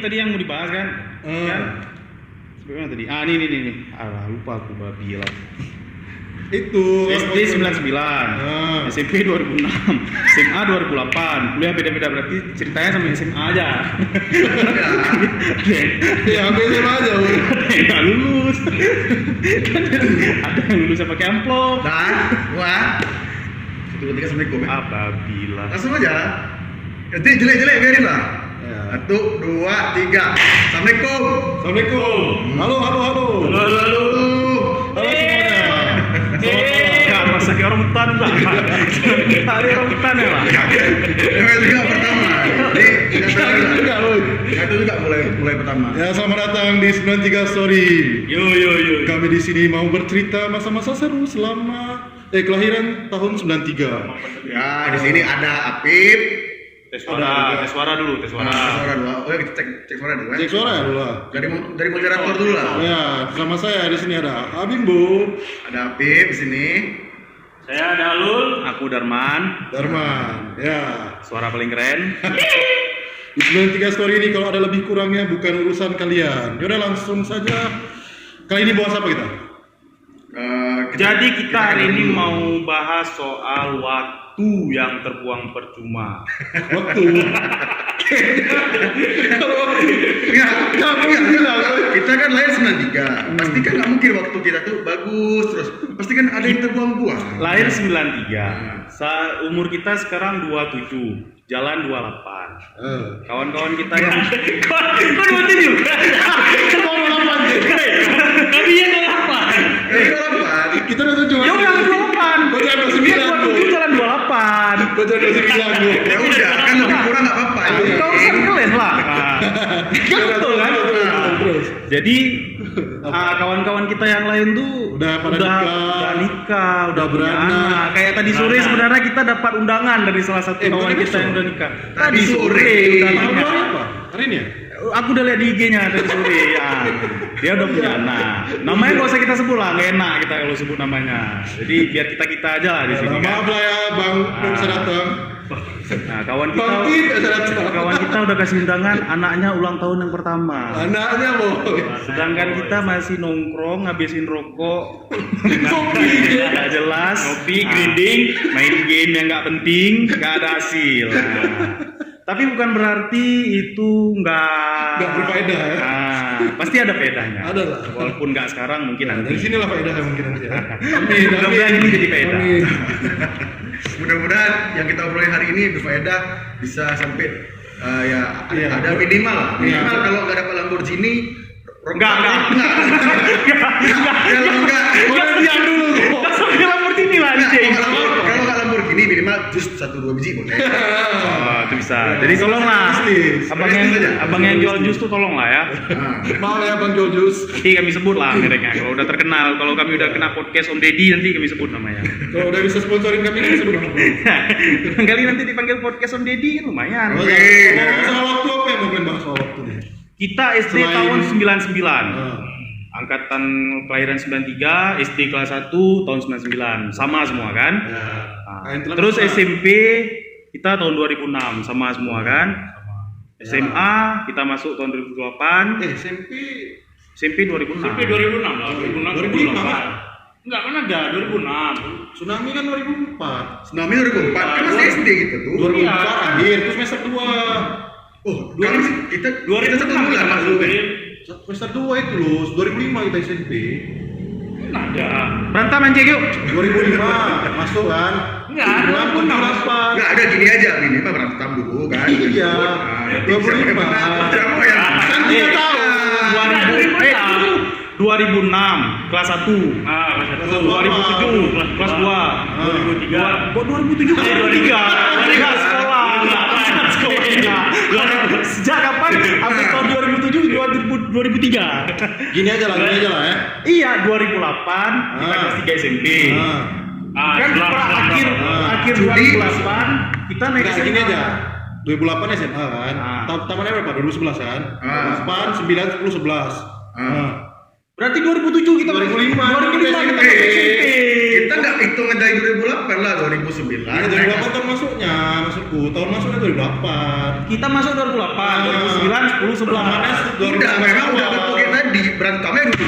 tadi yang mau dibahas kan? Kan? Sebenarnya tadi. Nih. Alah, lupa aku babi lah. Itu SD 99, SMP 2006, SMA 2008, kuliah beda-beda berarti ceritanya sama SMA aja. Ya, aku SMA aja. Ada yang nggak lulus, ada yang lulus pakai amplop. Dan, wah, 1, 2, 3, Assalamualaikum ya. Apa bila? Langsung aja. Nanti jelek-jelek biarin lah. Ya. 1, 2, 3. Assalamualaikum. Assalamualaikum. Halo. Halo. Halo semuanya. Nggak masa kayak orang hutan enggak? Hari orang hutan ya lah. Yang juga pertama. Jadi Enggak, itu juga mulai pertama. Ya, selamat datang di 93 Story. Yo. Kami di sini mau bercerita masa-masa seru selama kelahiran tahun 93. Ya, di sini ada Apip. Tes suara dulu. Suara dua. Oh ya, kita cek suara dulu ya. Cek suara dulu lah. Dari moderator dulu lah. Ya, sama saya di sini ada Abimbo, Ada Apip di sini. Saya ada Alul, aku Darman. Ya. Suara paling keren. Di 93 Story ini kalau ada lebih kurangnya bukan urusan kalian. Yaudah langsung saja. Kali ini bahas apa kita? Jadi kita hari ini dulu. mau bahas soal waktu yang terbuang percuma. Waktu. Kita kan lahir 93. Pasti kan nggak mungkin waktu kita tuh bagus terus. Pasti kan ada yang terbuang-buang. Lahir 93. Umur kita sekarang 27. Jalan 28. Kawan-kawan kita yang kok 27 juga? Kok 28? Tapi ya 28. Ini orang Kita udah 7. Ya udah 28. Kok jalan 29? 27 jalan 28. Kok jalan 29? ya udah kan lebih kurang nggak apa-apa. Kau kan kalian lah. Kan betul kan? Terus. Jadi kawan-kawan kita yang lain tuh Udah pada nikah, udah punya beranak. anak. Kayak tadi sore sebenarnya kita dapat undangan dari salah satu kawan bukan kita yang besok. udah nikah. Tadi sore. undangannya. Hari apa? Hari ini ya? Aku udah lihat di IG-nya tadi sore ya. Dia udah punya anak. Namanya nggak usah kita sebut lah, nggak enak kita kalau sebut namanya. Jadi biar kita aja lah di sini kan. Maaf lah ya Bang, belum bisa datang. Nah, kawan Bang Kit kita bisa datang. kawan kita udah kasih undangan anaknya ulang tahun yang pertama. Anaknya boy. Sedangkan kita masih nongkrong, ngabisin rokok, nggak jelas, ngopi, grinding, main game yang nggak penting, nggak ada hasil. Nah, tapi bukan berarti itu nggak berfaedah ya? Pasti ada faedahnya. Ada lah. Walaupun nggak sekarang, mungkin Dari nanti. sinilah faedahnya mungkin nanti ya. Amin. Mudah-mudahan ini jadi faedah. Amin. Mudah-mudahan yang kita obrolin hari ini berfaedah bisa sampai Iya. ada minimal kalau nggak dapat Lamborghini Enggak. Kalau Diam dulu. Sampai Lamborghini lah anjing. nggak Lamborghini minimal jus 1-2 biji boleh. Oh, itu bisa. Jadi tolonglah. Bisnis. Abang yang jual jus tuh tolonglah ya. Mau ya Bang Jojus. Nanti kami sebut lah mereknya. Kalau udah terkenal, kalau kami udah kena podcast Om Deddy nanti kami sebut namanya. Kalau udah bisa sponsorin kami kan sebelum. Kali nanti dipanggil podcast Om Deddy kan lumayan. Oke. Soal waktu apa yang mau kalian bahas soal waktu nih? Kita SD Selain- tahun 99. Ah. Angkatan kelahiran 93, SD kelas 1 tahun 99. Sama semua kan? Ya. Nah, terus SMP kita tahun 2006 sama semua kan? SMA kita masuk tahun 2008, SMP 2006. SMP 2006 lah, 2005 kan? Enggak kan ada 2006. Tsunami kan 2004. Tsunami 2004 kan masih SD gitu tuh. 2004 akhir terus semester 2. Oh, kan kita 2006 satu bulan kita masuk. masukin. Semester 2 itu loh, 2005 kita SMP. Ada. Berantem anjing yuk. 2005 masuk kan? Enggak, 2008. Nggak ada gini aja ini mah berantem dulu kan. Iya. Nah, 25. Siapa yang Kan kita tahu. 2006 kelas 1. Ah, kelas 1. 2007 kelas 2. 2003. Kok 2007 kelas 3? Enggak sekolah. Enggak sekolah. Sejak kapan? Sampai tahun 2007 2003. Gini aja lah ya. Iya, 2008 kita kelas 3 SMP. Ah, Kan setelah- akhir setelah- akhir Juli. 2008 kita naik Enggak SMA. gini aja. 2008 SMA kan. Tamannya berapa? 2011 kan? 2008, 9, 10, 11. Berarti 2007 kita 2005 kita SMP. SMP. kita nggak hitung dari 2008 lah 2009. Iya, 2008 kan masuknya, masukku. tahun masuknya 2008. Kita masuk 2008, 2009, 10, 11. Udah, memang udah betul kayak tadi, berantamnya dulu.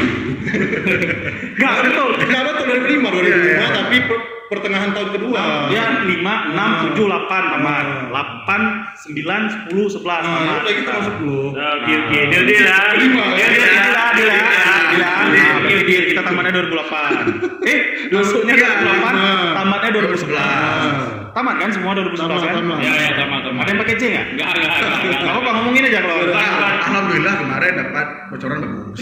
Enggak, betul. Kenapa tuh 2005, 2005 Iya. tapi pertengahan tahun kedua. Dia 5, 6, 7, 8 tamat. 8, 9, 10, 11 Nah, tamat. itu kita masuk dulu. Oke, deal lah. Deal. Kita tamatnya 2008. Masuknya 2008, tamatnya 2011. Tamat kan semua 2011 kan? Tamat. Ya, sama. Ada yang pakai C nggak? Enggak. Gak apa-apa, ngomongin aja kalau Alhamdulillah kemarin dapat bocoran bagus.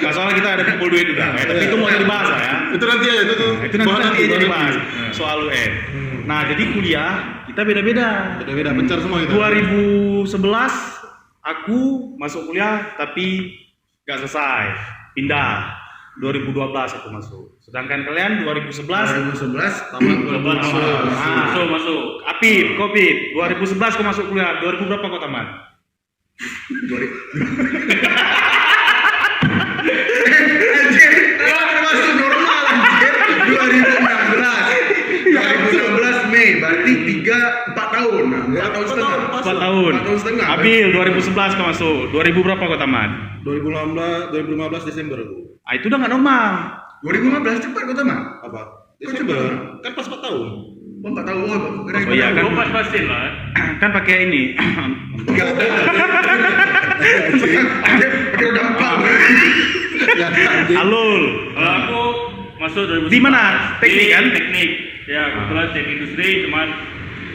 nggak soalnya kita ada kumpul duit juga. Tapi itu mau dibahas lah ya. Itu nanti aja itu tuh. Itu nanti aja dibahas Nah. soal UN. Nah, jadi kuliah kita beda-beda. Beda-beda pencar semua itu. 2011 aku masuk kuliah tapi nggak selesai, pindah. 2012 aku masuk. Sedangkan kalian 2011 2011 tamat 2012. Masuk. Apip, Kopip, 2011 kau masuk kuliah, 2000 berapa kau tamat? 2000. Anjir, masuk normal anjir. 2016 Mei, berarti 4 tahun. Nah, 4 tahun setengah. 4 tahun. 4 tahun setengah. Abil 2011 kau masuk, 2000 berapa kau tamat? 2015 Desember aku. Ah, itu udah nggak normal. 2015 cepat kau tamat. Apa? Desember. Kan pas 4 tahun. Oh, 4 tahun. Oh, kira Oh, iya kan? Gua pas-pasin lah. Kan pakai ini. Pakai udah 4. Ya, anjing. Alul. Kalau aku masuk 2011. Di mana? Teknik kan? Teknik. Ya, kebetulan teknik industri, cuman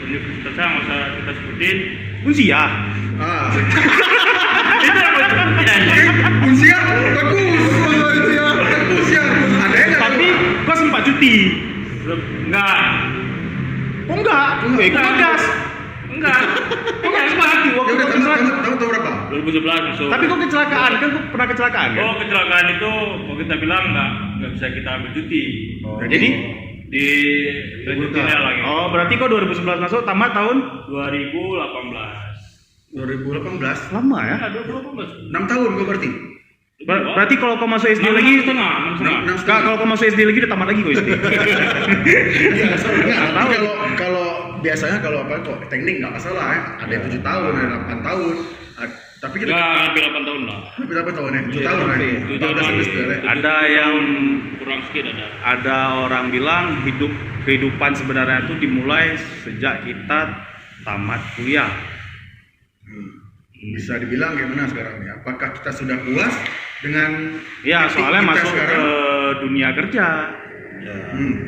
universitasnya nggak usah kita sebutin. Unsia. Ah. Itu apa sebutin? Usia bagus. Bagus ya. Ada yang Tapi kau sempat cuti. Enggak. Oh enggak? Kau gas. Enggak. Kau nggak sempat cuti waktu Ya udah kau kecelakaan. tahu berapa? 2011 masuk. Tapi kau kecelakaan kan? Kau pernah kecelakaan kan? Oh, kecelakaan itu mau kita bilang nggak bisa kita ambil cuti. Jadi? Di lanjutinnya lagi. Oh, berarti kau 2011 masuk, tamat tahun 2018. 2018. lama ya? 2018. 6 tahun gua berarti. Berarti kalau kau masuk SD lagi, setengah. Kak, kalau kau masuk SD lagi udah tamat lagi kau SD. Nah, tapi kalau biasanya kalau apa kok teknik nggak masalah ya. Ada yang 7 tahun, ada 8 tahun. Tapi kita Enggak, hampir 8 tahun lah. berapa tahun ya? 7 tahun kan? 7 tahun. 14 semester ya. Ada yang Kurang sedikit ada. ada orang bilang kehidupan sebenarnya itu dimulai sejak kita tamat kuliah. Bisa dibilang gimana sekarang ya? Apakah kita sudah puas dengan Ya, titik soalnya kita masuk sekarang? ke dunia kerja.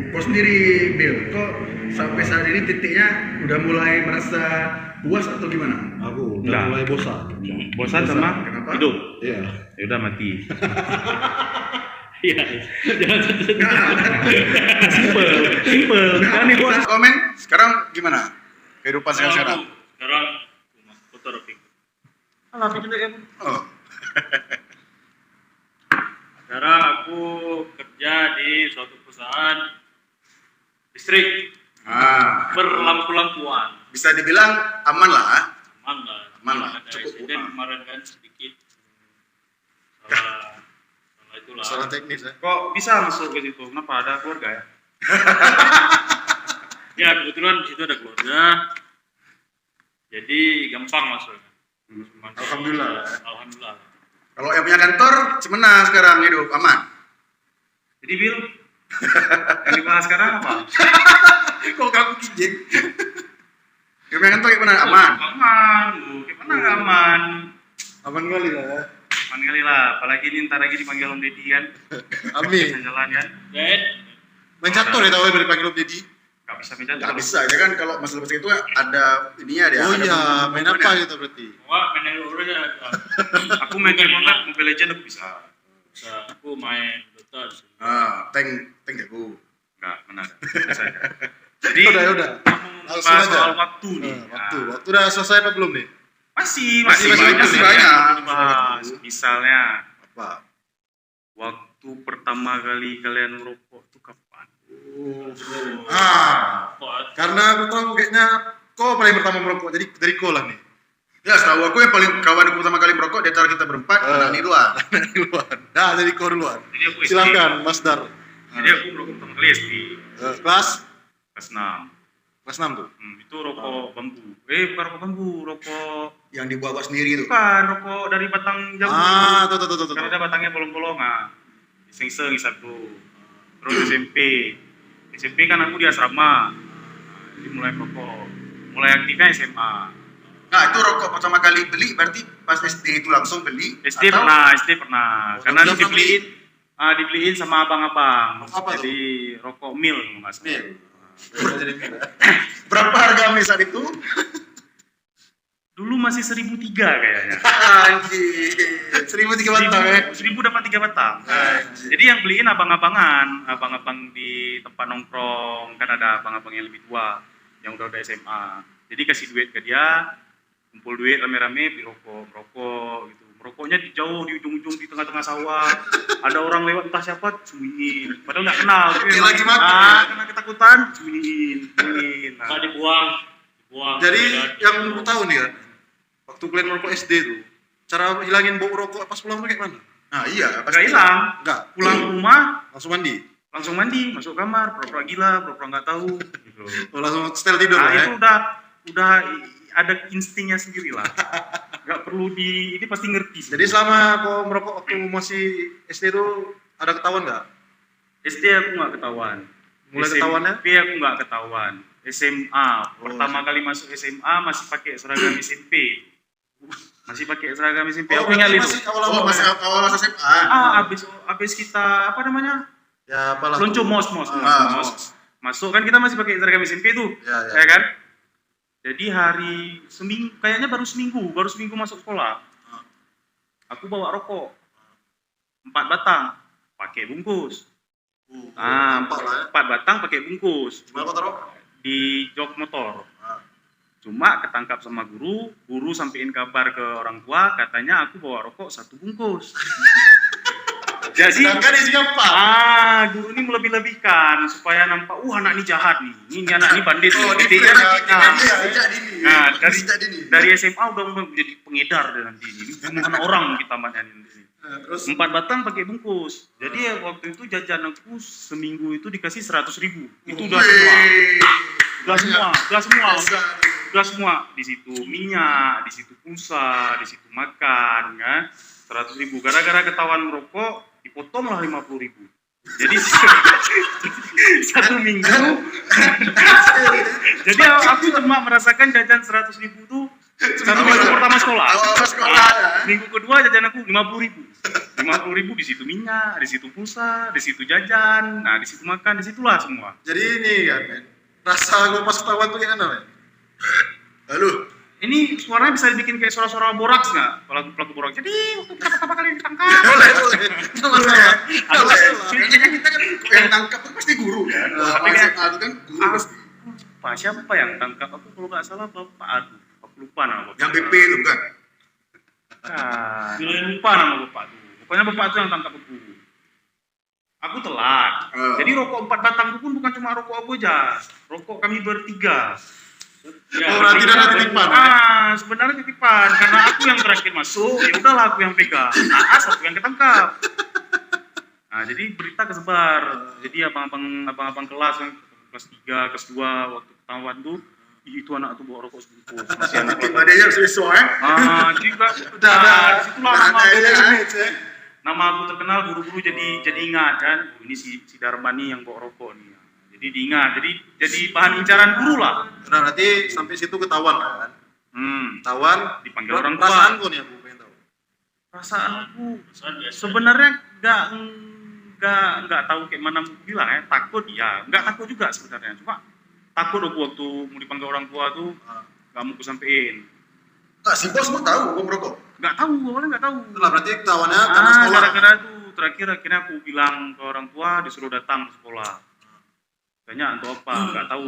Kau sendiri, Bill, kok sampai saat ini titiknya udah mulai merasa puas atau gimana? Aku Enggak. udah mulai bosan. Bosan sama Kenapa? hidup. Iya. Ya udah mati. Iya. Jangan Simple. Kan nih bos. Komen sekarang gimana? Kehidupan saya sekarang. Sekarang fotografi. Oh. Sekarang aku kerja di suatu perusahaan listrik berlampu-lampuan. Bisa dibilang aman lah. Aman lah. Aman lah, Ada cukup insiden aman. kemarin kan sedikit. Salah itulah. Masalah teknis ya. Kok bisa masuk ke situ? Kenapa ada keluarga ya? Ya kebetulan di situ ada keluarga. Jadi gampang masuk. Cuman- Alhamdulillah. Alhamdulillah. Kalau yang punya kantor, gimana sekarang hidup aman? Jadi Bil, yang dibahas sekarang apa? Kok kamu kijik? Yang punya kantor gimana? Aman. Aman, Bu. Gimana nggak aman? Aman kali lah ya. Aman kali lah. Apalagi ini ntar lagi dipanggil Om Deddy kan. Amin. Jalan-jalan kan. Dan Main catur ya tahu dari panggil Om Deddy. Nggak bisa minta. Nggak bisa, ya kan kalau masalah basket itu ada ininya dia. Oh ada iya, bumbu-bumbunya. main apa gitu berarti? wah main urus ya. Aku main game online, Mobile Legends aku bisa. Bisa aku main Dota. Tank jago. Nggak, mana ada. Bisa aja. Jadi, Udah. Langsung bahas aja. soal waktu nih. Waktu. Nah, Waktu udah selesai apa belum nih? masih Masih banyak. banyak. Dibahas. Misalnya, Apa? waktu pertama kali kalian merokok itu kapan? Karena aku tahu kayaknya kau paling pertama merokok, jadi dari kau lah nih. Ya, setahu aku yang paling kawan pertama kali merokok di antara kita berempat adalah Nirwan. Duluan. Nah, dari kau duluan. Jadi aku SD. Silakan, Mas Dar. Jadi aku merokok pertama kali SD. Kelas kelas 6. Kelas 6 tuh. Itu rokok bambu. Bukan rokok bambu, rokok Yang dibuat sendiri itu. bukan rokok dari batang jambu. Tuh. Karena ada batangnya bolong-bolong, iseng-iseng satu. Terus SMP kan aku di asrama. Jadi mulai rokok. Mulai aktifnya SMA. Nah, itu rokok pertama kali beli berarti pas SD itu langsung beli? SD atau- pernah. Oh, Karena udah dibeliin sama abang-abang. Rokok apa tuh? Jadi rokok mil Mas. Berapa harga mie saat itu? Dulu masih 1.003 kayaknya. Anjir. 1.003 batang ya. 1.000 dapat 3 batang. Jadi yang beliin abang-abangan, abang-abang di tempat nongkrong, kan ada abang-abang yang lebih tua, yang udah SMA. Jadi kasih duit ke dia, kumpul duit rame-rame, beli merokok gitu. Merokoknya di jauh, di ujung-ujung, di tengah-tengah sawah. Ada orang lewat entah siapa, sembunyiin. Padahal nggak kenal. Tapi Kayak memang- lagi makan. karena ketakutan, sembunyiin. Nah, dibuang. Jadi yang lu tahu nih kan, waktu kalian merokok SD tuh, cara hilangin bau rokok pas pulang tuh kayak mana? Nah, iya, nggak pasti. hilang. Enggak, Pulang ke rumah, langsung mandi. langsung mandi, masuk kamar, pura-pura gila, pura-pura nggak tahu. Gitu. Oh, langsung setel tidur Nah ya. itu udah ada instingnya sendiri lah. Nggak perlu ini pasti ngerti. Jadi selama kau merokok waktu masih SD tuh ada ketahuan nggak? SD aku nggak ketahuan. Mulai ketahuannya? SMP aku nggak ketahuan. SMA pertama kali masuk SMA masih pakai seragam SMP. Masih pakai seragam SMP. Aku ingat itu. masih Oh, awal-awal masih ya? awal masa SMA. Abis kita apa namanya? Ya apalah. Lonco tuh. mos. Masuk kan kita masih pakai seragam SMP tuh. Ya. Kan? Jadi hari seminggu, kayaknya baru seminggu masuk sekolah. Aku bawa rokok 4 batang, pakai bungkus. Nampak lah ya. 4 batang pakai bungkus Gimana kau taruh? di jok motor. Ah. Cuma ketangkap sama guru sampein kabar ke orang tua, katanya aku bawa rokok 1 bungkus. Jadi Sedangkan isinya 4. guru ini melebih-lebihkan supaya nampak, anak ini jahat nih, ini anak ini bandit. Oh, nih. di Jadi, sejak dini. Nah, Sejak dini. dari SMA udah menjadi pengedar dan nanti ini bunuh orang kita macam ini. Terus 4 batang pakai bungkus. Jadi ya, waktu itu jajan aku seminggu itu dikasih 100.000. Itu udah semua. Udah semua. Di situ minyak, di situ pulsa, di situ makan, kan. 100.000. Gara-gara ketahuan merokok, dipotonglah 50.000. Jadi 1 minggu. Jadi aku cuma merasakan jajan 100.000 tuh 1 minggu pertama sekolah. Awal sekolah. Minggu kedua jajan aku 50.000. 50.000 di situ minyak, di situ pulsa, di situ jajan, nah di situ makan, di situlah semua. jadi ini kan, men. Rasa gue pas ketahuan tuh kayak mana, men? Lalu, Ini suaranya bisa dibikin kayak suara-suara boraks nggak? Pelaku boraks. Jadi waktu pertama kali ditangkap. boleh. Nggak masalah. kayaknya kita kan yang tangkap itu pasti guru kan. Tapi Awal kan- SMA itu kan guru pasti. Pak siapa yang tangkap aku kalau nggak salah Bapak Aduh, aku lupa nama Bapak. Yang BP itu kan. Lupa nama Bapak tuh. Pokoknya Bapak tuh yang tangkap aku. Aku telat. Jadi rokok 4 batang itu pun bukan cuma rokok aku aja. Rokok kami bertiga. Oh, berarti ada titipan. Sebenarnya titipan karena aku yang terakhir masuk, ya udahlah aku yang pegang. Aku yang ketangkap. Nah, jadi berita kesebar. Jadi abang-abang kelas yang kelas 3, kelas 2 waktu ketahuan tuh, "Ih, itu anak tuh bawa rokok sebungkus." Masih anak Tiba dia yang sesuai. juga Udah ada. disitulah Udah nama ada aku, ya. Image, ya. nama aku terkenal, guru-guru jadi ingat kan. Oh, ini si Darmani yang bawa rokok nih. Jadi diingat, jadi bahan incaran guru lah. Nah, nanti sampai situ ketahuan kan? Ketahuan, Dipanggil orang tua. perasaan gue nih aku pengen tahu. Perasaan aku sebenarnya nggak tahu kayak mana mau bilang ya. Takut ya, nggak takut juga sebenarnya. Cuma takut aku waktu mau dipanggil orang tua tuh nggak mau kusampein. Nah, si bos mau tahu gua merokok. Nggak tahu, awalnya nggak tahu. Itulah berarti ketahuannya karena sekolah. Gara-gara itu terakhir akhirnya aku bilang ke orang tua disuruh datang ke sekolah. Tanya untuk apa? Nggak tahu.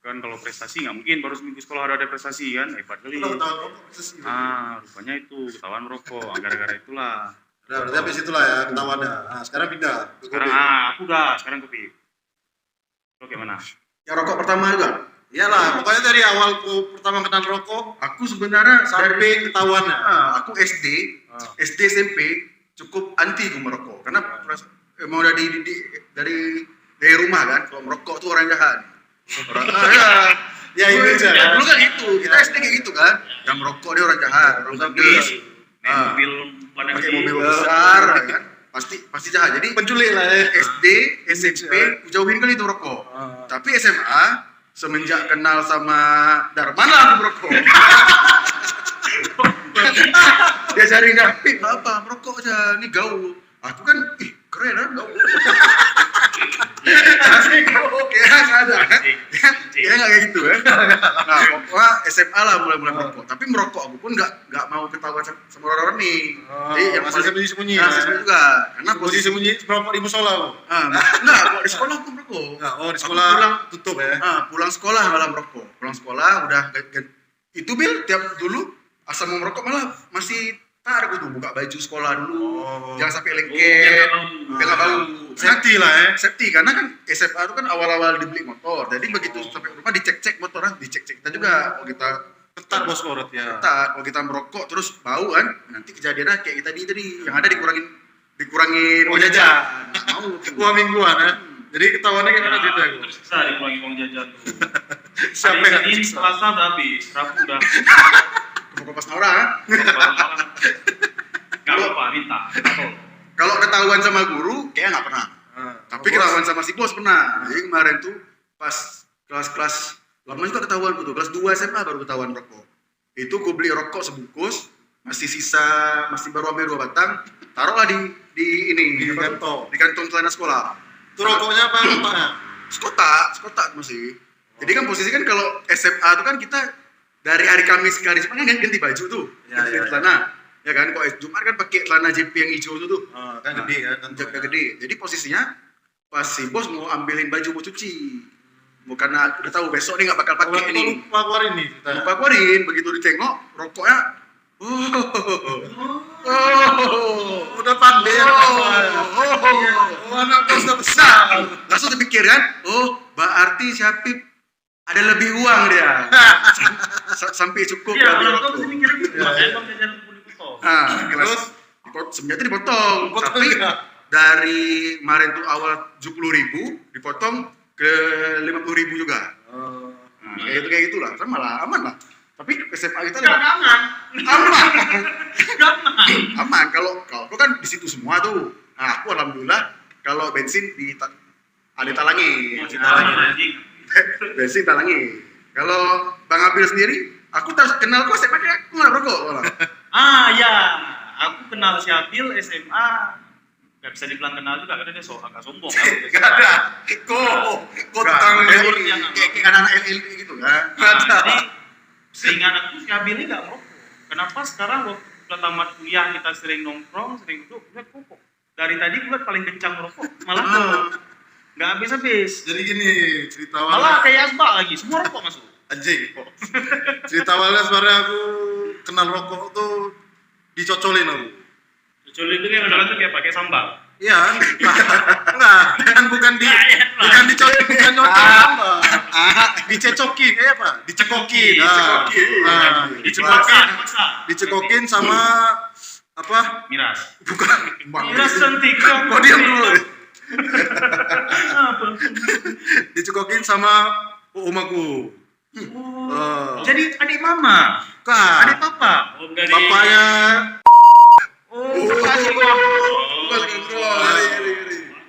Kan kalau prestasi nggak mungkin baru seminggu sekolah ada prestasi kan, hebat kali. Itulah ketahuan rokok, persis gitu. Rupanya itu ketahuan merokok. Gara-gara itulah. Udah, berarti habis itulah ya ketahuannya. Nah, sekarang pindah ke Sekarang kopi. aku udah sekarang kopi. Lo gimana? Yang rokok pertama juga. Iyalah, pokoknya dari awal ku pertama kenal rokok Aku sebenarnya sampai ketahuannya. aku SD, SD SMP cukup anti gua merokok karena mau dari rumah kan, kalau merokok tuh orang jahat. Ya ini aja. Ya, dulu kan gitu, kita SD kayak gitu kan. Yang merokok dia orang jahat, orang sadis. mobil warna Pakai gede. mobil besar, ya kan. Pasti jahat. Jadi Penculik lah ya. SD, SMP, ku jauhin kali itu rokok. Tapi SMA, semenjak kenal sama Darman lah aku merokok. Dia cari Pip, apa merokok aja, ini gaul. Aku kan, keren kan gaul. Kira nggak ada kan? Kira nggak kayak gitu kan? Nah, pokoknya SMA lah mulai merokok. Tapi merokok aku pun nggak mau ketahuan sama orang-orang nih. Jadi yang masih sembunyi-sembunyi. Nah, sembunyi juga. Karena Posisi sembunyi merokok di musola. enggak, kok di sekolah aku merokok. Oh, di Aku sekolah tutup ya. pulang sekolah malah merokok. Pulang sekolah udah itu Bil tiap dulu asal mau merokok malah masih tar gitu buka baju sekolah dulu. Jangan sampai lengket. Biar nggak bau. Safety lah ya. Safety karena kan SMA itu kan awal-awal dibeli motor. Jadi begitu sampai rumah dicek-cek motornya, dicek-cek kita juga. Kalau kita Ketat bos korot ya. ketat, kalau kita merokok terus bau kan, nanti kejadiannya kayak kita tadi yang ada dikurangin uang jajan. Nggak mau. Uang mingguan ya. Jadi ketahuannya kayak mana cerita itu? Tersiksa dikurangi uang jajan tuh. Siapa yang Hari Senin, tersiksa? Selasa udah habis, Rabu udah. Merokok pas orang. Gak apa-apa, minta. Kalau ketahuan sama guru, kayaknya nggak pernah. Tapi ketahuan sama si bos pernah. Jadi kemarin tuh pas kelas lama juga ketahuan tuh, kelas 2 SMA baru ketahuan rokok. Itu gue beli rokok sebungkus, masih baru ambil 2 batang, taruhlah di Di kantong. di kantong celana sekolah. Itu rokoknya apa kotaknya? Sekotak masih. Jadi kan posisi kan kalau SMA itu kan kita dari hari Kamis ke hari Jumat kan ganti baju tuh, ganti celana. Ya kan, kalau Jumat kan pakai celana JP yang hijau itu tuh. Kan gede kan. Jaknya gede. Jadi posisinya pas si bos mau ambilin baju mau cuci. Bukan udah tahu besok nih nggak bakal pakai ini. Lupa keluarin nih ceritanya. Lupa keluarin, begitu ditengok rokoknya. Udah pandai ya. Anak bos udah besar. Langsung terpikir kan, berarti Syapip ada lebih uang dia. Sampai cukup Iya, beli orang tua rokok. pasti mikir gitu. Makanya bang jajan pun dipotong. Nah, terus sebenarnya dipotong, tapi dari kemarin tuh awal 70.000 dipotong ke 50.000 juga. Nah, kayak gitulah, sama lah, aman lah. Tapi SMA kita Gak aman. aman. Kalau kan di situ semua tuh. Nah, aku alhamdulillah kalau bensin ada talangi. Bensin talangi. Kalau Bang Abil sendiri, aku kenal kok SMA aku nggak rokok malah. Ya, aku kenal si Abil SMA. Gak bisa dibilang kenal juga karena dia agak sombong. Gak ada. Kok tentang kayak anak-anak LL gitu kan. Jadi seingat aku si Abil ini gak merokok. Kenapa sekarang waktu udah tamat kuliah kita sering nongkrong, sering duduk, gue rokok. Dari tadi gue paling kencang merokok, malah gak habis-habis. Jadi gini cerita Malah awalnya. kayak asbak lagi, semua rokok masuk. Anjing. Cerita awalnya sebenarnya aku kenal rokok tuh dicocolin aku. Kecuali itu yang adalah tuh kayak pakai sambal. Iya, enggak, kan bukan dicocolin, bukan nyocol. Dicecokin, kayak apa? Dicekokin. Dicekokin sama apa? Miras. Bukan. Miras cantik. Kok diam dulu? Dicekokin sama omaku. Jadi adik mama, Kan, adik papa. bapaknya.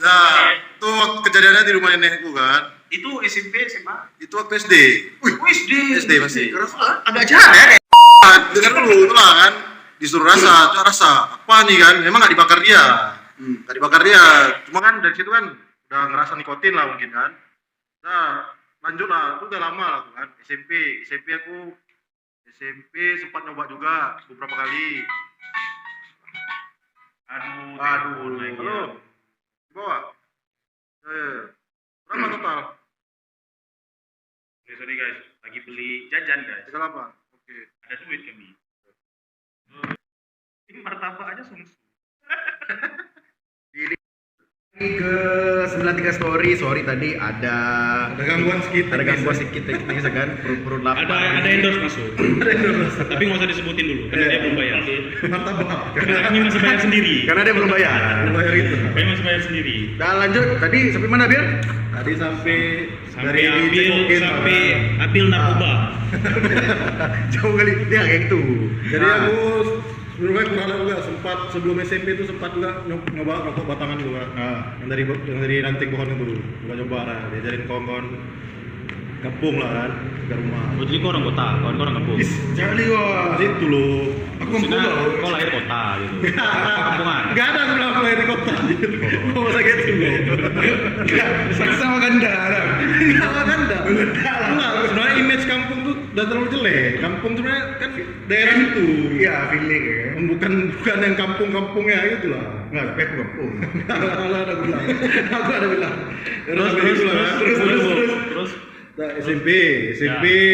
Nah, itu kejadiannya di rumah nenekku kan. Itu SMP, SMA. Itu waktu SD. SD. SD masih. Agak jahat ya. Dengar dulu, itulah kan. Disuruh rasa, coba rasa. Apa nih kan? Memang nggak dibakar dia. Nggak dibakar dia. Cuma kan dari situ kan udah ngerasa nikotin lah mungkin kan. Nah, lanjut lah. Itu udah lama lah tuh kan. SMP sempat nyoba juga beberapa kali. Aduh. Halo. Bawa. Berapa total? Sorry guys, lagi beli jajan guys. 38. Oke. Ada duit kami. Ini martabak aja sungguh. Ke 93 sorry tadi ada gangguan sedikit. teknis kan perut lapar. Ada endorse masuk. Tapi nggak usah disebutin dulu karena dia belum bayar. Martabak. Karena kami masih bayar sendiri. Karena dia belum bayar. Bayar itu. Kami masih bayar sendiri. Nah lanjut tadi sampai mana Bil? Tadi sampai Sampai apil narkoba. Jauh kali dia kayak gitu. Jadi aku sebelumnya kurang juga sempat sebelum SMP itu sempat juga nyoba rokok batangan juga. Yang dari ranting pohon itu coba lah, diajarin kawan-kawan kampung lah kan ke rumah. Oh, jadi kau orang kota, kawan orang kampung. Jangan wah. Situ loh. Aku Maksudnya kampung loh. kau lahir kota gitu. Kampungan. Gak ada sebelah aku lahir di kota. Kok masa gitu? Sama ganda. Sama ganda. Enggak, sebenarnya image kampung tuh udah terlalu jelek. Kampung sebenarnya kan daerah itu. Iya, feeling ya. Bukan yang kampung-kampungnya gitu lah. Enggak, tapi aku kampung. Ada bilang. Aku ada bilang. Terus Nah, SMP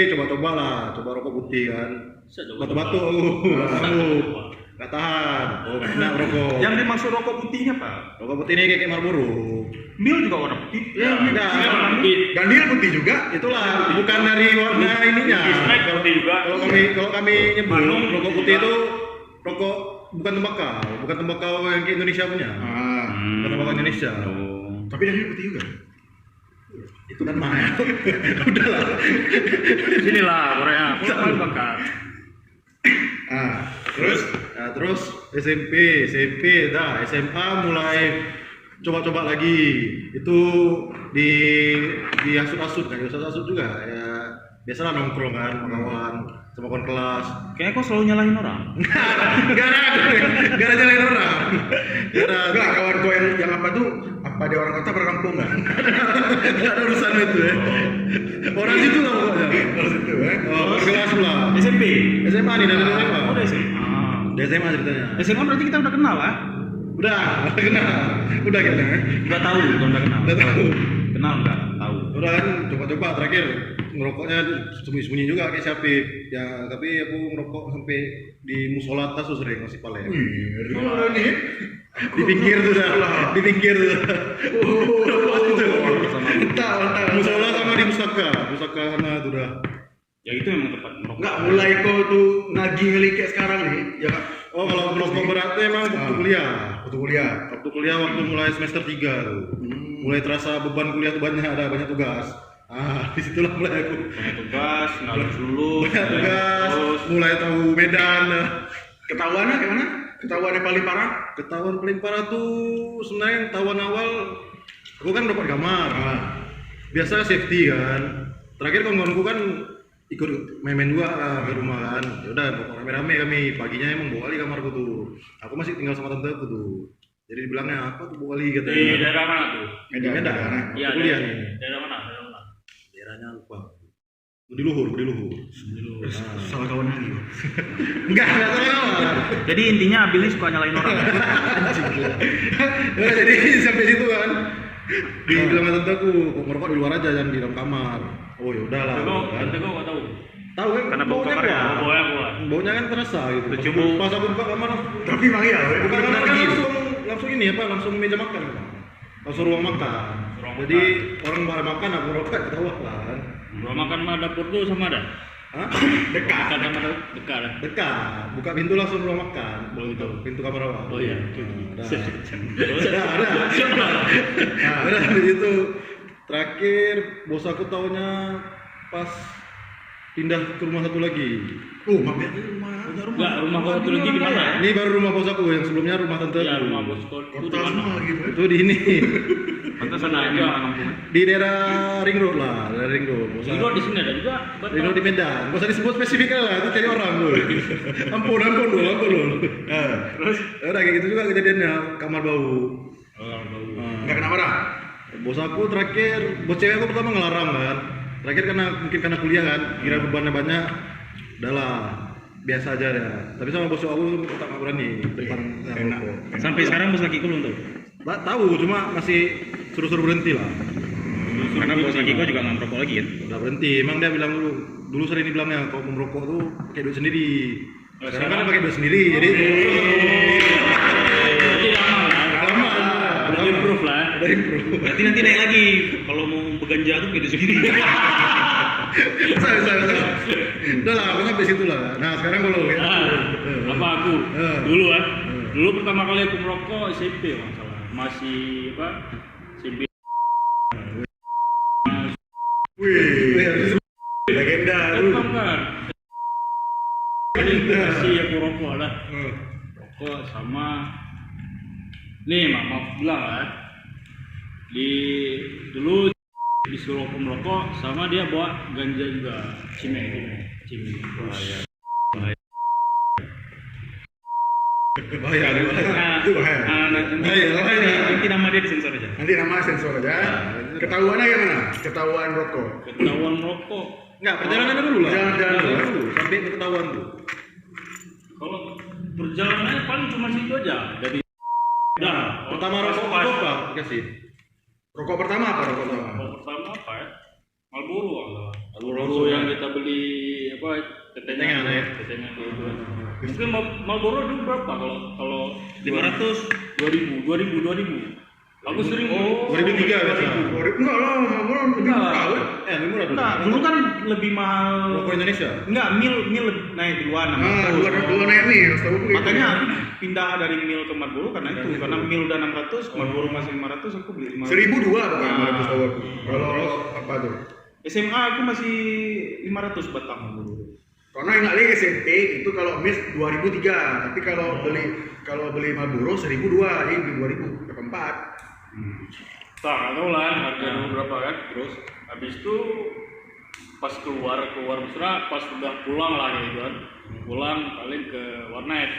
coba-coba lah, coba rokok putih kan. Batu-batu nggak tahan. Oh, nggak enak rokok. yang dimaksud rokok putihnya Pak? Rokok putih ini kayak Marlboro. Mil juga warna putih. Enggak. Gandil putih juga. Itulah, bukan dari warna ininya. Kalau kami nyebut rokok putih itu rokok bukan tembakau yang ke Indonesia punya. Bukan tembakau Indonesia. Tapi gandil putih juga. Itu kan mahal. Udahlah. Sinilah Korea. Mulai bakar. Terus SMP, SMA mulai coba-coba lagi. Itu di asut-asut juga ya. Biasalah nongkrong kan sama kawan, sama kawan kelas. Kayaknya kau selalu nyalahin orang. Gak ada nyalain orang. Enggak, kawan gue yang apa tuh? Apa dia orang kota berkampung kan? Gak ada urusan itu ya. Orang situ lah pokoknya. Terus itu Oh, kelas lah. SMP. SMA nih, dari SMA. Oh, udah SMA. Dari SMA ceritanya. SMA berarti kita udah kenal lah. Udah kenal. Udah kita. Udah tahu, bukan udah kenal. Udah tahu. Kenal enggak? Tahu. Udah kan coba-coba terakhir ngerokoknya sembunyi-sembunyi juga kayak siapa ya, tapi aku ngerokok sampai di musola atas tuh sering masih paling di pinggir tuh dah, di pinggir tuh Entah. musola sama di pusaka sana tuh dah. Ya itu memang tempat merokok. Enggak, mulai kau tuh nagih ngelik kayak sekarang nih, ya Kak. Oh, kalau ngerokok beratnya emang waktu kuliah waktu mulai semester 3 tuh mulai terasa beban kuliah tuh banyak tugas. Disitulah mulai aku Banyak tugas, nggak lulus dulu. banyak tugas, mulai tahu medan. Ketahuannya gimana? Ketahuannya paling parah? Ketahuan paling parah tuh sebenarnya ketahuan awal aku kan dapat kamar. Biasa safety kan. Terakhir kawan-kawanku kan ikut main-main juga ke rumah kan. Ya udah rame-rame kami, paginya emang bawa kali kamarku tuh. Aku masih tinggal sama tante aku tuh. Jadi dibilangnya apa tuh bawa kali katanya. Di daerah mana tuh? Medan. Iya, Aku kuliah nih. Daerah mana? Daerahnya lupa. Di Luhur. Salah kawan lagi. Enggak salah. Jadi intinya Abil ini suka nyalain orang. Ya, jadi sampai situ kan. Dibilang sama tante aku, kok ngerokok di luar aja jangan di dalam kamar. Oh ya udahlah. Kan. nggak tahu. Tahu kan? Karena bau baunya kamar ya. kuat. Baunya kan terasa gitu. Tercium. Pas aku buka kamar, Tapi emang iya, buka bukan kamar lagi. langsung ini apa? Langsung meja makan. Langsung ruang makan. Jadi orang pada makan aku ngerokok ketawa kan. Ruang makan sama dapur tuh sama ada? Hah? Dekat sama dekat lah. Dekat. Buka pintu langsung ruang makan. Pintu kamar awal. Oh iya. Ada di situ. Terakhir bos aku taunya pas pindah ke rumah satu lagi. Mampir di rumah. Enggak, rumah kau satu lagi di mana? Ini baru rumah bos aku, yang sebelumnya rumah tante Ya, aku. rumah bos kau itu di Kota mana? semua gitu. Itu di ini. Pantesan aja orang kampung. Di daerah Ring Road lah, daerah Ring Road. Nggak usah- Di luar di sini ada juga. Ring Road di Medan. Gak usah disebut spesifiknya lah, itu cari orang dulu. ampun dulu. Terus udah kayak gitu juga kejadiannya, kamar bau. Enggak kena marah. Bos aku terakhir, bos cewek aku pertama ngelarang kan. Terakhir karena kuliah kan, kira bebannya banyak. Udahlah, biasa aja ya. Tapi sama bos aku tak berani depan rokok. Sampai sekarang bos laki kau belum tahu. Tak tahu, cuma masih suruh berhenti lah. Karena bos laki kau juga nggak merokok lagi kan? Udah berhenti, emang dia bilang dulu sering dibilangnya kalau mau merokok tuh pakai duit sendiri. Sekarang kan dia pakai duit sendiri, jadi Tidak aman lah. aman. Udah improve lah. Ada improve. Berarti nanti naik lagi. Kalau mau berganja tuh beda sendiri. Bisa. Udah lah, aku sampai situ lah. Nah, sekarang kalau ya. Apa aku? Dulu dulu pertama kali aku merokok SMP masalah. Masih apa? SMP. Wih, legenda. Kan. Jadi masih aku rokok lah. Rokok sama nih maaf bilang lah. Dulu disuruh aku merokok sama dia bawa ganja juga. Cime. Bahaya. Itu bahaya. Nanti nama dia disensor aja. Nanti nama sensor aja. Ketahuannya gimana? Ketahuan rokok. Ketahuan merokok. Enggak, perjalanannya dulu lah. Perjalanan dulu. Sampai ketahuan tuh. Kalau perjalanannya paling cuma situ aja. Dari Pertama rokok apa? Kasih. Rokok pertama apa? Rokok pertama apa ya? Marlboro. Marlboro yang kita beli apa? Tetengan itu. Mungkin Marlboro dulu berapa kalau 500. 2000. Aku 1000. 2003 biasa. Enggak lah, lebih murah. 500. Enggak, dulu kan lebih mahal. Rokok Indonesia. Enggak, mil naik duluan. Dua naik nih, setahu gue. Makanya aku pindah dari mil ke Marlboro karena itu. Karena mil udah 600, Marlboro masih 500, aku beli 500. 1002 pokoknya 500 tahu aku. Kalau apa tuh? SMA aku masih 500 batang Marlboro. Karena ingat lagi SMP itu kalau mis 2003, tapi kalau beli Marlboro 1002, jadi 2000 berapa 4. tak tahu lah harga dulu berapa kan. Terus habis itu pas keluar besra, pas udah pulang lah gitu kan. Pulang paling ke warnet.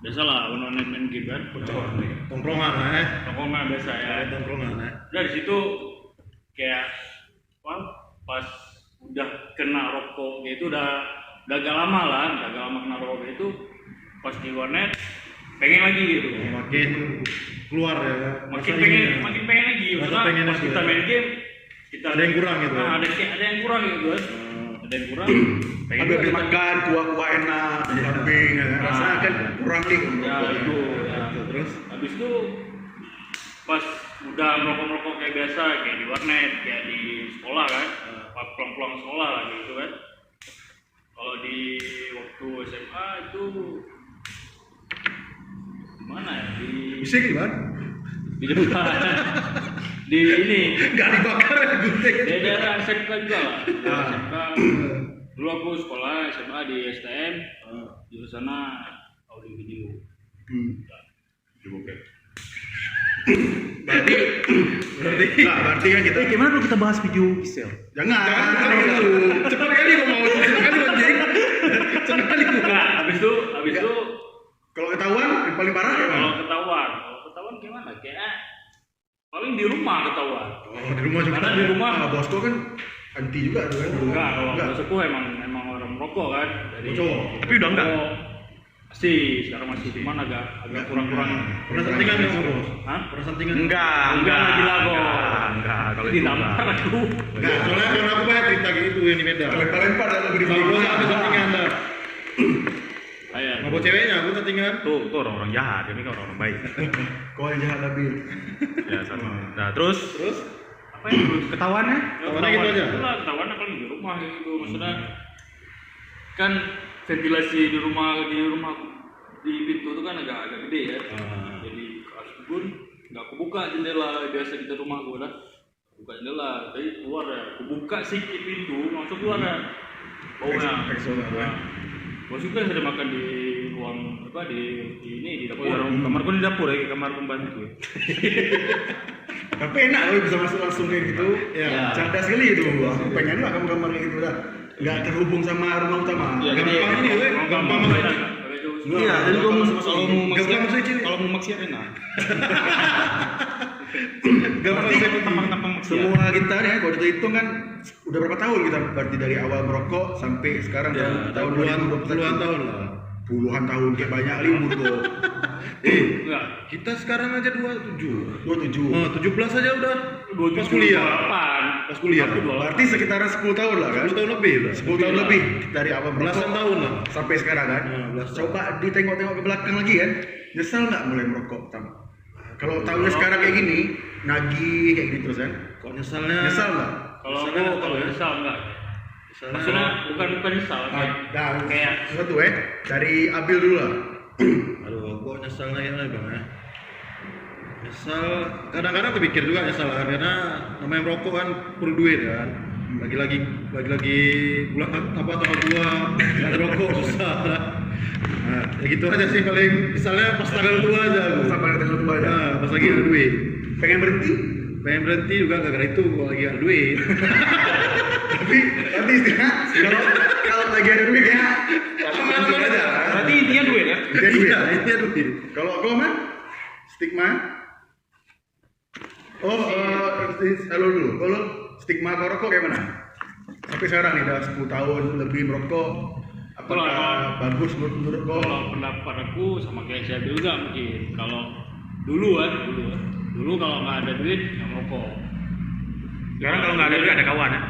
Biasalah warnet main game kan. Tongkrongan Tongkrongan biasa ya. Tongkrongan Udah di situ kayak pas udah kena rokok gitu udah agak lama kena rokok itu pas di warnet pengen lagi gitu. Makin keluar ya. Makin pengen lagi. Pengen Pas kita main game kita ada yang kurang gitu. Nah, ada yang kurang gitu kan. Ada yang kurang. Pengen Habis lagi. makan kuah enak, kambing, rasanya kan kurang nih. Ya itu. Terus Habis itu pas udah merokok kayak biasa kayak di warnet kayak di sekolah kan. Pulang sekolah lah gitu kan. Kalau di waktu SMA itu mana ya bisa gimana? di depan di ini Enggak dibakar ya gunting. di daerah SMK juga lah. SMK dulu aku sekolah SMA di STM di sana audio video. Berarti kan kita Gimana kalau kita bahas video Gisel? jangan dulu. Cepat kali gua mau anjing. Cepat kali gua. Nah, habis itu Kalau ketahuan yang paling parah ya, kalau ketahuan gimana kayak paling di rumah ketahuan. Oh, di rumah juga. Karena di rumah bosku kan anti juga tuh kan. enggak kalau bosku emang orang merokok kan jadi Cowok. Tapi udah enggak. sekarang masih cuman agak kurang Pernah santingan nggak sama bos? Hah? Pernah santingan? Enggak gila kok. Enggak, kalau itu Ditampar aku. Enggak, soalnya kalau aku banyak cerita gitu yang di Medan. Lempar-lempar dan lebih Iya. di bos aku santingan dah. Ayah. Mabok ceweknya aku santingan. tuh orang-orang jahat, ini kan orang baik. Kau yang jahat Nabil. Ya sama. Nah, terus Apa ya terus? ketahuannya? Ketahuannya gitu aja? Itulah ketahuannya paling di rumah gitu maksudnya kan ventilasi di rumah di pintu itu kan agak gede ya. Jadi pas pun nggak kebuka jendela biasa di rumah gue lah. Buka jendela, tapi keluar ya. Kebuka sedikit pintu langsung keluar ya. Baunya. Gue juga sudah makan di ruang apa di dapur. Kamarku di dapur ya, kamar pembantu. Tapi enak loh bisa masuk langsung kayak gitu. Ya, cerdas sekali itu. Aku pengen lah kamu kamar kayak gitu dah. Nggak terhubung sama rumah utama. Gampang ini gue, gampang masuk. Iya, jadi kalau mau Gampang masuk sini. kalau mau maksiat enak. Gampang Berarti masuk tampang-tampang maksiat. semua kita nih kalau dihitung kan udah berapa tahun kita berarti dari awal merokok sampai sekarang tahun 2021. Puluhan tahun lah. Puluhan tahun kayak banyak libur tuh. Enggak. Kita sekarang aja 27. 17 aja udah pas 28. kuliah. Pas kuliah. Aku 28. Berarti sekitaran 10 tahun lah kan? 10 tahun lebih lah. 10 tahun lebih dari awal merokok Belasan tahun lah. sampai sekarang kan. Belasan Coba ditengok-tengok ke belakang lagi kan. Nyesal nggak mulai merokok pertama? Kalau tahunya sekarang kayak gini, nagih kayak gini terus kan? Kok nyesalnya? Nyesal nggak? Kalau Misalnya aku nggak tahu ya. nyesal enggak. Nyesalnya Maksudnya bukan nyesal Nah, kayak sesuatu dari Abil dulu lah. aduh, kok nyesalnya gimana bang ya? Nyesal, kadang-kadang kepikir juga nyesal kan, karena namanya merokok kan perlu duit kan. Lagi-lagi bulan apa tanggal 2 nggak ada rokok susah. Nah, ya gitu aja sih paling, misalnya pas tanggal 2 aja aku. Sampai tanggal 2 aja. Nah, pas lagi ada duit. Pengen berhenti, Pengen berhenti juga gara-gara itu, kalau lagi ada duit. tapi istilah kalau lagi ada duit ya, langsung aja. Berarti intinya duit ya? Dia duit. Iya, ini ada duit. Kalau kau man, stigma. Halo dulu. Kalau stigma kau rokok kayak mana? Sampai sekarang nih udah 10 tahun lebih merokok. Apakah bagus menurut kau? kalau pendapat aku sama kayak saya juga mungkin. Kalau dulu kalau nggak ada duit nggak merokok. Sekarang kalau nggak ada duit ada kawan ya?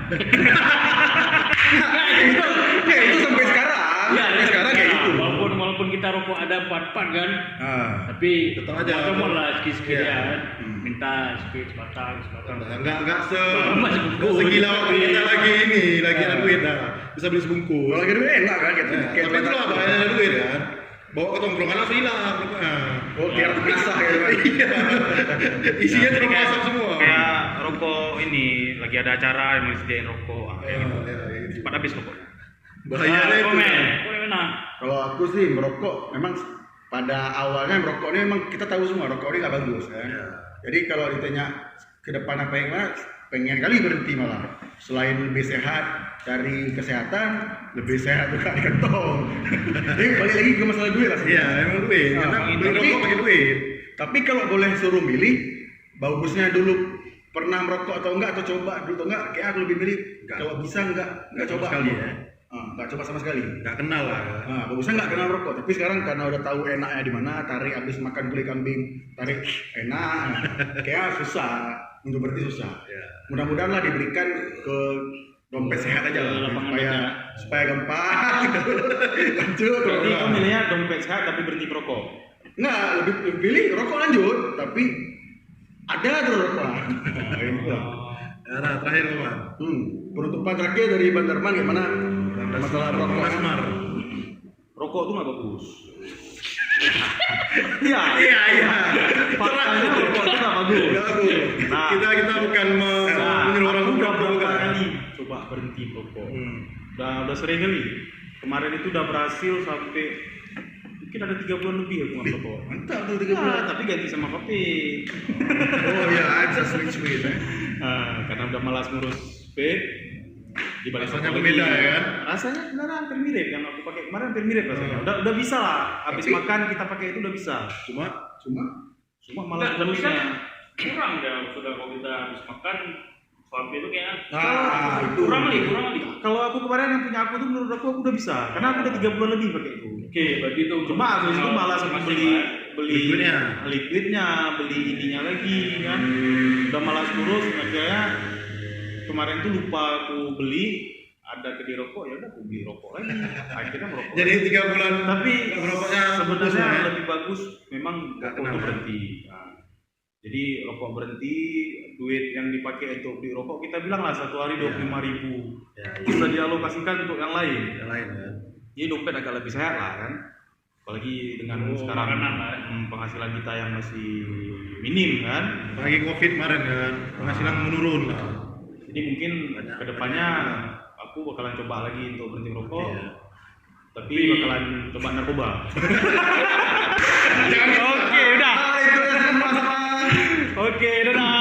Ya itu sampai sekarang. Ya, Sampai sekarang kayak gitu. Walaupun kita rokok ada 4 kan, Ah. tapi Tetap aja. macam lah sikit-sikit Iya. kan. Minta sikit sebatang. Enggak Masih bungkus. segila waktu kita lagi ada duit dah. Bisa beli sebungkus. Kalau lagi duit enak kan gitu. Nah, tapi itu lah bahaya ada duit kan. Bawa ke tongkrongan langsung hilang rokoknya. Oh, biar terpisah gitu kan. Isinya Jadi cuma kayak- masak semua. Kayak rokok ini lagi ada acara yang mau disediain rokok. Kayak gitu. Gitu. Cepat habis rokoknya. Bahayanya itu. Komen. Mana? Kalau aku sih merokok memang pada awalnya merokok ini memang kita tahu semua rokok ini nggak bagus kan. Iya. Jadi kalau ditanya ke depan apa yang mana, pengen kali berhenti malah. Selain lebih sehat dari kesehatan, lebih sehat juga di kantong. Jadi balik lagi ke masalah duit lah. Iya, emang duit. Nah, Karena beli tapi- rokok pakai duit. Tapi kalau boleh suruh milih, bagusnya dulu pernah merokok atau enggak, atau coba dulu atau enggak, kayak aku lebih milih kalau bisa enggak coba sama sekali ya. Enggak coba sama sekali. Enggak kenal lah. Nah, bagusnya nggak kenal rokok, tapi sekarang karena udah tahu enaknya di mana, tarik habis makan gulai kambing, tarik enak, kayak susah, untuk berarti susah. Ya. Mudah-mudahan lah diberikan ke dompet sehat aja lah, Lapangan supaya kerja. supaya gampang. Lanjut. Berarti kau milihnya dompet sehat tapi berhenti merokok. Nggak, lebih pilih rokok lanjut, tapi ada terus rokok. Nah, gitu lah. Ya, nah, terakhir Bang. Penutupan terakhir dari Bandarman gimana? Masalah rokok. Asmar. Rokok tuh nggak bagus. Iya. Iya. Faktanya rokok tuh nggak bagus. Nggak bagus. Nah. Kita bukan menyuruh orang Aku udah merokok, berapa bukan. kali coba berhenti merokok. Hmm. Udah sering kali. Kemarin itu udah berhasil sampai mungkin ada 3 bulan lebih aku nggak merokok. Mantap tuh 3 bulan. Nah, tapi ganti sama vape. Oh iya, bisa switch ya. Karena udah malas ngurus vape. Dibalik Rasanya rokok berbeda lagi. ya kan? Rasanya beneran hampir mirip yang aku pakai kemarin, hampir mirip rasanya. Udah bisa lah. Habis Tapi- makan kita pakai itu udah bisa. Cuma Malah Tapi terusnya. kan kurang ya sudah kalau kita habis makan vape itu kayak itu. kurang lagi. Kalau aku kemarin yang punya aku tuh menurut aku udah bisa. Karena aku udah 3 bulan lebih pakai itu. Oke, berarti itu Cuma habis itu malas aku beli liquidnya, beli ininya lagi kan. Udah malas ngurus, akhirnya kemarin tuh lupa aku beli, ada kedai rokok, ya udah aku beli rokok lagi. Akhirnya merokok. Jadi 3 bulan Tapi merokoknya sebenarnya putus lah ya? lebih bagus memang Nggak rokok kenal, itu ya? berhenti. Nah, jadi rokok berhenti, duit yang dipakai untuk beli rokok kita bilang lah 1 hari 25.000 Ya, bisa dialokasikan untuk yang lain. yang lain kan. Jadi dompet agak lebih sehat lah kan. Apalagi dengan sekarang makanan lah. penghasilan kita yang masih minim kan. Apalagi Covid kemarin kan, penghasilan menurun lah. Jadi mungkin Banyak- kedepannya aku bakalan coba lagi untuk berhenti merokok. Iya. Tapi bakalan coba narkoba. Oke, udah. Itu ya sama-sama. Oke, dadah.